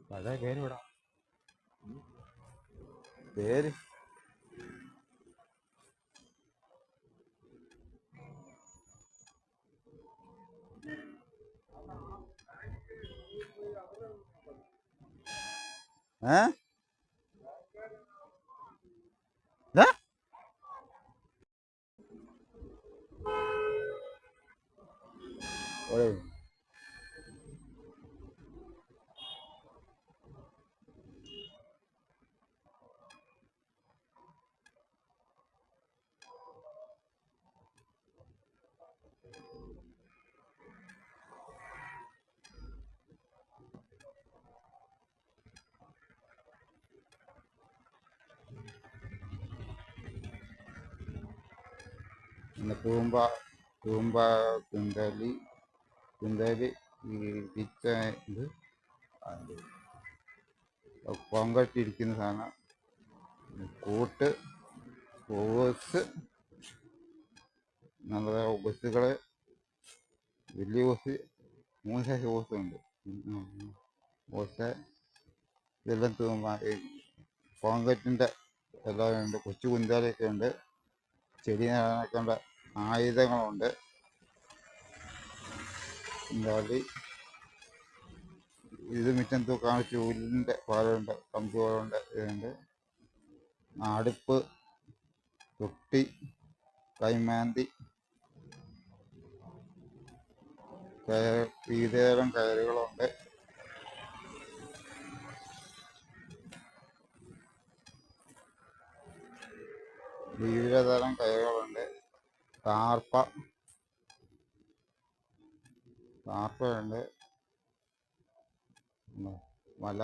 പഴയ പേര് വിടാം. പേര് ഏ തൂമ്പ തൂമ്പ കുന്തലി ഈ പിച്ച ഇത് പൊങ്കട്ടിരിക്കുന്ന സാധനം, കൂട്ട്, ഓസ്, നല്ല ഓസുകൾ, വലിയ ഓസ്, 3 സൈസ് ഓസുണ്ട്. ഓസ് ഇതെല്ലാം തൂമ്പ. കോൺക്രീറ്റിൻ്റെ എല്ലാം ഉണ്ട്. കൊച്ചു കുന്താലയൊക്കെ ഉണ്ട്. ചെടി നടാനൊക്കെയുള്ള ആയുധങ്ങളുണ്ട്. കുന്താലി ഇത് മിറ്റം തൂക്കാൻ ചൂലിൻ്റെ പാലുണ്ട്, കമ്പ് പാലുണ്ട്. ഇതുണ്ട്. അടുപ്പ്, തൊട്ടി, കൈമാന്തി, വിവിധതരം കയറുകളുണ്ട്. വിവിധതരം കയറുകളുണ്ട്. ടാർപ്പയുണ്ട്. വല,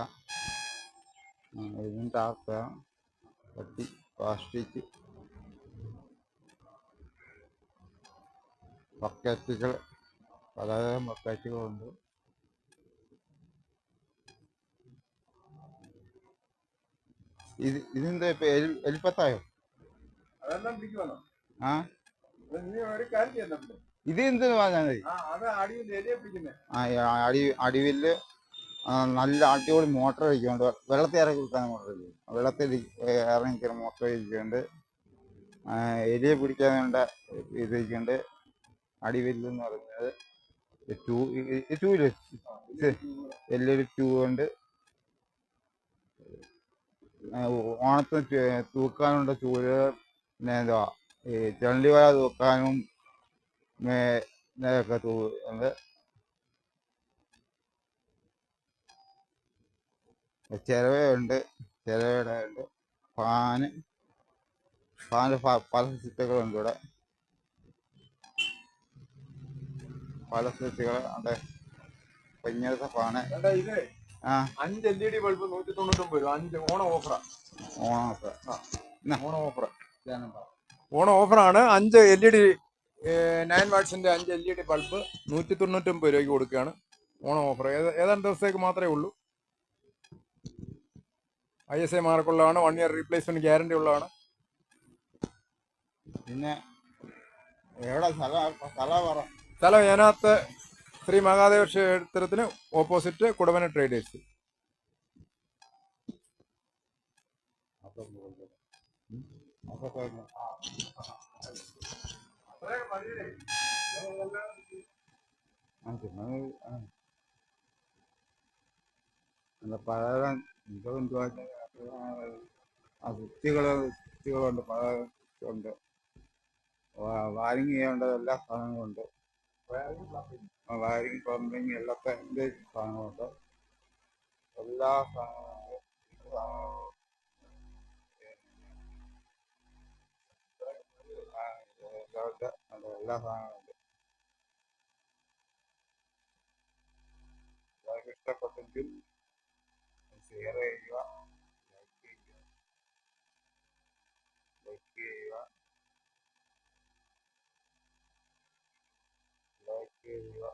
ഇതും ടാർപ്പ, പട്ടി, പ്ലാസ്റ്റിക്, ബക്കറ്റുകൾ, പലതരം ബക്കറ്റുകളുണ്ട്. ഇതെന്താ ഇപ്പൊ എലിപ്പത്തായോ? ആ ഇത് എന്തെന്ന് പറഞ്ഞാൽ മതി. അടിവില് നല്ല അടിപൊളി മോട്ടർ ഇരിക്കുന്നുണ്ട്. വെള്ളത്തിൽ ഇറക്കി കൊടുക്കാൻ മോട്ടർ ഇരിക്കും. വെള്ളത്തിൽ ഇറങ്ങിക്കുന്ന മോട്ടർ ഇരിക്കുന്നുണ്ട്. എലിയെ പിടിക്കാൻ വേണ്ട ഇത് ഇരിക്കുന്നുണ്ട്. അടിവില്ലെന്ന് പറയുന്നത് വലിയൊരു ട്യൂബുണ്ട്. ഓണത്തിന് തൂക്കാനുള്ള ചൂല്, പിന്നെ എന്തുവാ ഈ ചെള്ളിവല തൂക്കാനും ഒക്കെ തൂക്കുന്നുണ്ട്. ചിരവയുണ്ട്, ചിരവയുടെ ഉണ്ട്. ഫാന് പല സ്വിച്ചുകളുണ്ട് ഇവിടെ. പല സ്വിച്ചുകൾ ഉണ്ട്. ഇങ്ങനത്തെ ഫാന്. ആ 5 LED ബൾബ് 199 രൂപ. 5 ഓണം ഓഫറാ. ഓണം ഓഫറാണ്. 5 LED 9 വാട്ട്സിന്റെ 5 LED ബൾബ് 199 രൂപയ്ക്ക് കൊടുക്കുകയാണ്. ഓണം ഓഫർ ഏതാണ്ട് ദിവസത്തേക്ക് മാത്രമേ ഉള്ളൂ. ISI മാർക്കുള്ളതാണ്. 1 ഇയർ റീപ്ലേസ്മെന്റ് ഗ്യാരണ്ടി ഉള്ളതാണ്. പിന്നെ എവിടെ സ്ഥലം അതിനകത്ത് ശ്രീ മഹാദേവ ക്ഷേത്രത്തിന് ഓപ്പോസിറ്റ് കുടവന ട്രേഡേഴ്സ്. പലതരം കുത്തികളുണ്ട്, പലതുണ്ട്. വയറിങ് ചെയ്യേണ്ട എല്ലാ സാധനങ്ങളുണ്ട്. വയറിങ്, പ്ലംബിങ്, എല്ലാത്തെ സാധനങ്ങളുണ്ട്. എല്ലാ സാധനങ്ങളും എല്ലാ സാധനങ്ങളുണ്ട്. നിങ്ങൾക്ക് ഇഷ്ടപ്പെട്ടെങ്കിൽ ഷെയർ ചെയ്യുക, ലൈക്ക് ചെയ്യുക.